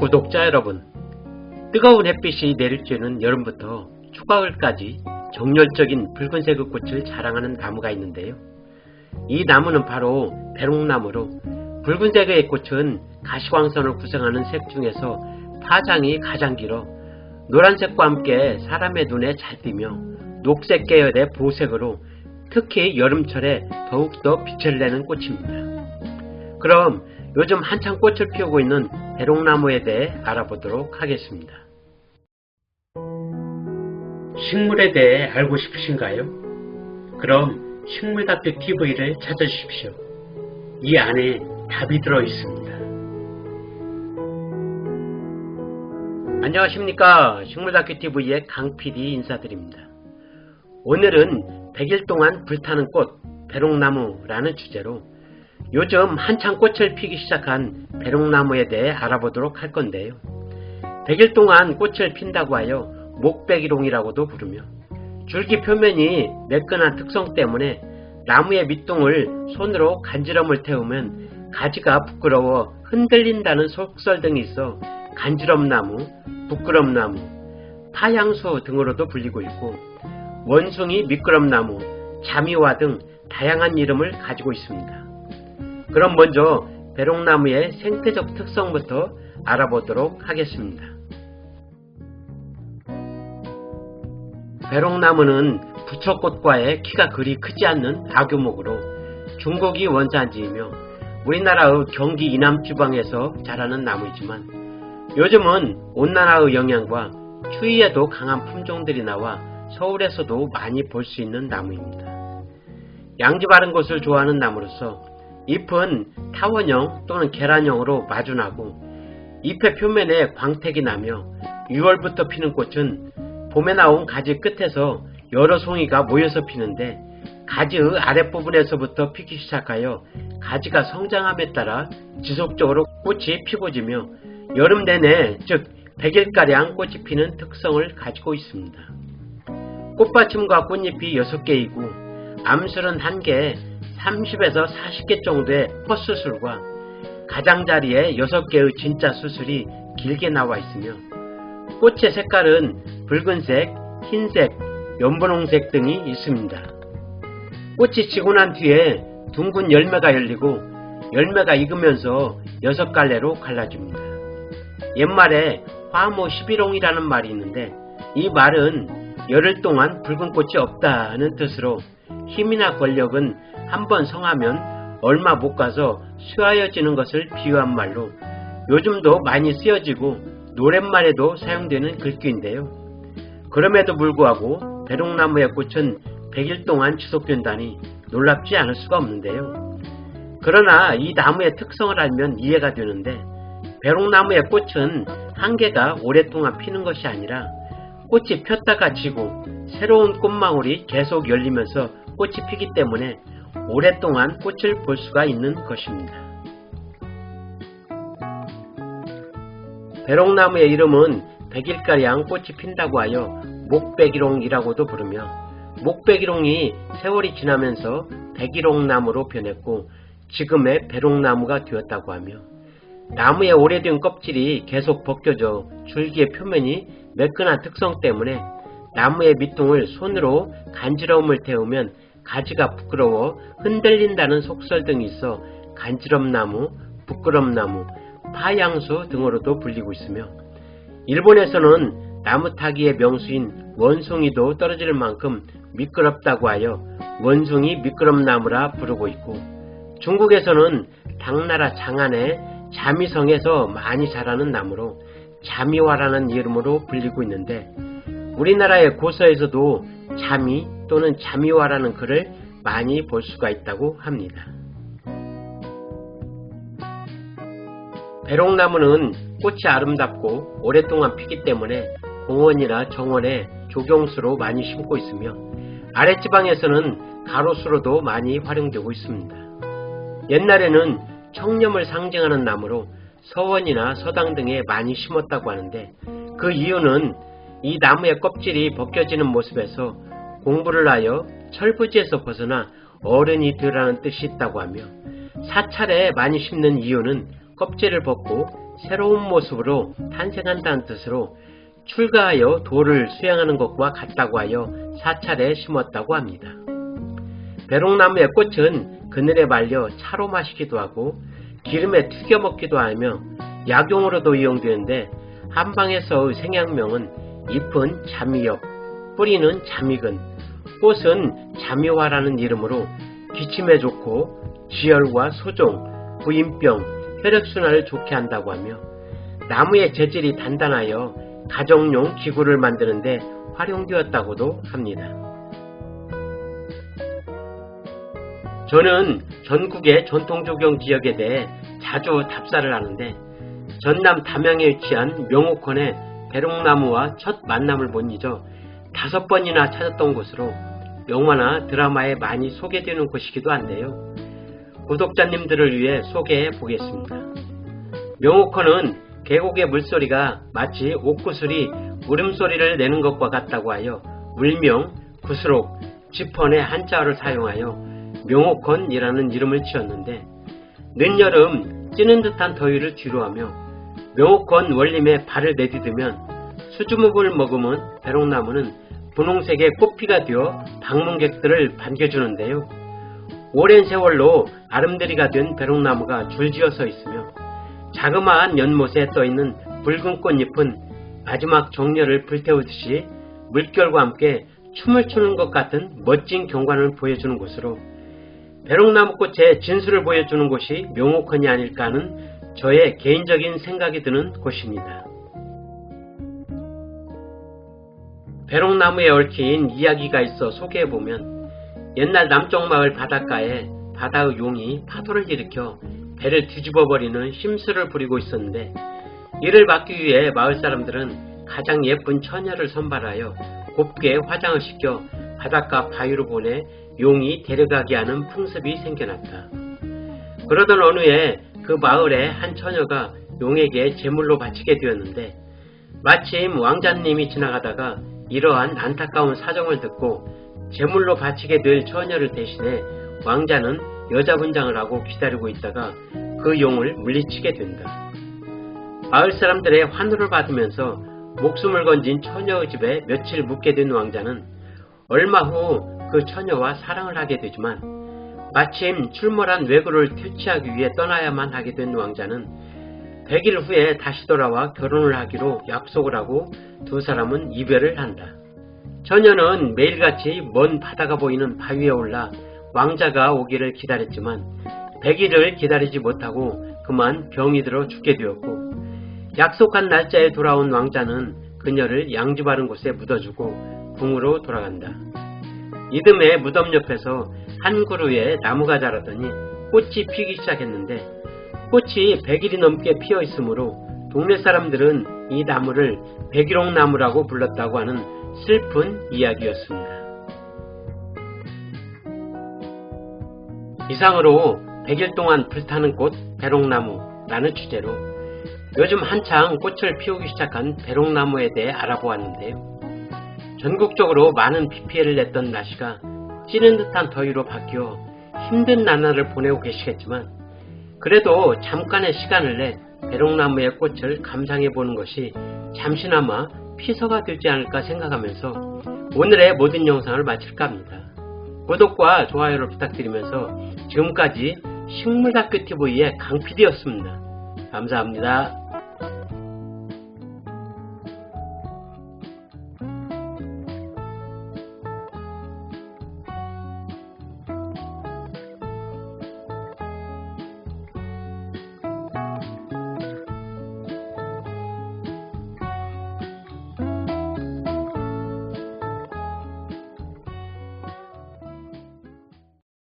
구독자 여러분, 뜨거운 햇빛이 내리쬐는 여름부터 초가을까지 정열적인 붉은색의 꽃을 자랑하는 나무가 있는데요. 이 나무는 바로 배롱나무로 붉은색의 꽃은 가시광선을 구성하는 색 중에서 파장이 가장 길어 노란색과 함께 사람의 눈에 잘 띄며 녹색 계열의 보색으로 특히 여름철에 더욱더 빛을 내는 꽃입니다. 그럼 요즘 한창 꽃을 피우고 있는 배롱나무에 대해 알아보도록 하겠습니다. 식물에 대해 알고 싶으신가요? 그럼 식물다큐 TV를 찾아주십시오. 이 안에 답이 들어 있습니다. 안녕하십니까, 식물다큐 TV의 강PD 인사드립니다. 오늘은 100일 동안 불타는 꽃 배롱나무라는 주제로 요즘 한창 꽃을 피기 시작한 배롱나무에 대해 알아보도록 할 건데요. 100일 동안 꽃을 핀다고 하여 목배기롱이라고도 부르며 줄기 표면이 매끈한 특성 때문에 나무의 밑둥을 손으로 간지럼을 태우면 가지가 부끄러워 흔들린다는 속설 등이 있어 간지럼나무, 부끄럼나무, 파향수 등으로도 불리고 있고 원숭이 미끄럼나무, 자미화 등 다양한 이름을 가지고 있습니다. 그럼 먼저 배롱나무의 생태적 특성부터 알아보도록 하겠습니다. 배롱나무는 부처꽃과의 키가 그리 크지 않는 다교목으로 중국이 원산지이며 우리나라의 경기 이남지방에서 자라는 나무이지만 요즘은 온난화의 영향과 추위에도 강한 품종들이 나와 서울에서도 많이 볼 수 있는 나무입니다. 양지 바른 곳을 좋아하는 나무로서 잎은 타원형 또는 계란형으로 마주나고 잎의 표면에 광택이 나며 6월부터 피는 꽃은 봄에 나온 가지 끝에서 여러 송이가 모여서 피는데 가지의 아랫부분에서부터 피기 시작하여 가지가 성장함에 따라 지속적으로 꽃이 피고 지며 여름 내내 즉 100일가량 꽃이 피는 특성을 가지고 있습니다. 꽃받침과 꽃잎이 6개이고 암술은 1개, 30에서 40개 정도의 헛수술과 가장자리에 6개의 진짜 수술이 길게 나와 있으며 꽃의 색깔은 붉은색, 흰색, 연분홍색 등이 있습니다. 꽃이 지고 난 뒤에 둥근 열매가 열리고 열매가 익으면서 6갈래로 갈라집니다. 옛말에 화모 11홍이라는 말이 있는데 이 말은 열흘 동안 붉은 꽃이 없다는 뜻으로 힘이나 권력은 한번 성하면 얼마 못 가서 쇠하여지는 것을 비유한 말로 요즘도 많이 쓰여지고 노랫말에도 사용되는 글귀인데요. 그럼에도 불구하고 배롱나무의 꽃은 100일 동안 지속된다니 놀랍지 않을 수가 없는데요. 그러나 이 나무의 특성을 알면 이해가 되는데 배롱나무의 꽃은 한 개가 오랫동안 피는 것이 아니라 꽃이 폈다가 지고 새로운 꽃망울이 계속 열리면서 꽃이 피기 때문에 오랫동안 꽃을 볼 수가 있는 것입니다. 배롱나무의 이름은 100일가량 꽃이 핀다고 하여 목배기롱이라고도 부르며 목배기롱이 세월이 지나면서 배기롱나무로 변했고 지금의 배롱나무가 되었다고 하며 나무의 오래된 껍질이 계속 벗겨져 줄기의 표면이 매끈한 특성 때문에 나무의 밑둥을 손으로 간지러움을 태우면 가지가 부끄러워 흔들린다는 속설 등이 있어 간지럼나무, 부끄럼나무, 파향수 등으로도 불리고 있으며 일본에서는 나무 타기의 명수인 원숭이도 떨어질 만큼 미끄럽다고 하여 원숭이 미끄럼나무라 부르고 있고 중국에서는 당나라 장안의 자미성에서 많이 자라는 나무로 자미화라는 이름으로 불리고 있는데 우리나라의 고서에서도 자미 또는 자미화라는 글을 많이 볼 수가 있다고 합니다. 배롱나무는 꽃이 아름답고 오랫동안 피기 때문에 공원이나 정원에 조경수로 많이 심고 있으며 아랫지방에서는 가로수로도 많이 활용되고 있습니다. 옛날에는 청렴을 상징하는 나무로 서원이나 서당 등에 많이 심었다고 하는데 그 이유는 이 나무의 껍질이 벗겨지는 모습에서 공부를 하여 철부지에서 벗어나 어른이 되라는 뜻이 있다고 하며 사찰에 많이 심는 이유는 껍질을 벗고 새로운 모습으로 탄생한다는 뜻으로 출가하여 도를 수행하는 것과 같다고 하여 사찰에 심었다고 합니다. 배롱나무의 꽃은 그늘에 말려 차로 마시기도 하고 기름에 튀겨 먹기도 하며 약용으로도 이용되는데 한방에서의 생약명은 잎은 자미엽, 뿌리는 자미근, 꽃은 자미화라는 이름으로 기침에 좋고 지혈과 소종, 부인병, 혈액순환을 좋게 한다고 하며 나무의 재질이 단단하여 가정용 기구를 만드는데 활용되었다고도 합니다. 저는 전국의 전통조경 지역에 대해 자주 답사를 하는데 전남 담양에 위치한 명옥헌의 배롱나무와 첫 만남을 못 잊어 5번이나 찾았던 곳으로 영화나 드라마에 많이 소개되는 곳이기도 한데요. 구독자님들을 위해 소개해 보겠습니다. 명옥헌은 계곡의 물소리가 마치 옥구슬이 울음소리를 내는 것과 같다고 하여 울명, 구슬옥, 지펀의 한자어를 사용하여 명옥헌이라는 이름을 지었는데 늦여름 찌는 듯한 더위를 뒤로하며 명옥헌 원림에 발을 내디디면 수주목을 머금은 배롱나무는 분홍색의 꽃피가 되어 방문객들을 반겨주는데요. 오랜 세월로 아름드리가 된 배롱나무가 줄지어 서 있으며 자그마한 연못에 떠있는 붉은 꽃잎은 마지막 정열을 불태우듯이 물결과 함께 춤을 추는 것 같은 멋진 경관을 보여주는 곳으로 배롱나무꽃의 진수를 보여주는 곳이 명옥헌이 아닐까 하는 저의 개인적인 생각이 드는 곳입니다. 배롱나무에 얽힌 이야기가 있어 소개해보면 옛날 남쪽 마을 바닷가에 바다의 용이 파도를 일으켜 배를 뒤집어버리는 심술을 부리고 있었는데 이를 막기 위해 마을 사람들은 가장 예쁜 처녀를 선발하여 곱게 화장을 시켜 바닷가 바위로 보내 용이 데려가게 하는 풍습이 생겨났다. 그러던 어느 해 그 마을에 한 처녀가 용에게 제물로 바치게 되었는데 마침 왕자님이 지나가다가 이러한 안타까운 사정을 듣고 제물로 바치게 될 처녀를 대신해 왕자는 여자 분장을 하고 기다리고 있다가 그 용을 물리치게 된다. 마을 사람들의 환호를 받으면서 목숨을 건진 처녀의 집에 며칠 묵게 된 왕자는 얼마 후 그 처녀와 사랑을 하게 되지만 마침 출몰한 왜구를 퇴치하기 위해 떠나야만 하게 된 왕자는 100일 후에 다시 돌아와 결혼을 하기로 약속을 하고 두 사람은 이별을 한다. 처녀는 매일같이 먼 바다가 보이는 바위에 올라 왕자가 오기를 기다렸지만 100일을 기다리지 못하고 그만 병이 들어 죽게 되었고 약속한 날짜에 돌아온 왕자는 그녀를 양지 바른 곳에 묻어주고 궁으로 돌아간다. 이듬해 무덤 옆에서 한 그루에 나무가 자라더니 꽃이 피기 시작했는데 꽃이 100일이 넘게 피어 있으므로 동네 사람들은 이 나무를 백일옥나무라고 불렀다고 하는 슬픈 이야기였습니다. 이상으로 100일 동안 불타는 꽃 배롱나무라는 주제로 요즘 한창 꽃을 피우기 시작한 배롱나무에 대해 알아보았는데요. 전국적으로 많은 비 피해를 냈던 날씨가 찌는 듯한 더위로 바뀌어 힘든 나날을 보내고 계시겠지만 그래도 잠깐의 시간을 내 배롱나무의 꽃을 감상해보는 것이 잠시나마 피서가 되지 않을까 생각하면서 오늘의 모든 영상을 마칠까 합니다. 구독과 좋아요를 부탁드리면서 지금까지 식물다큐TV의 강PD였습니다. 감사합니다.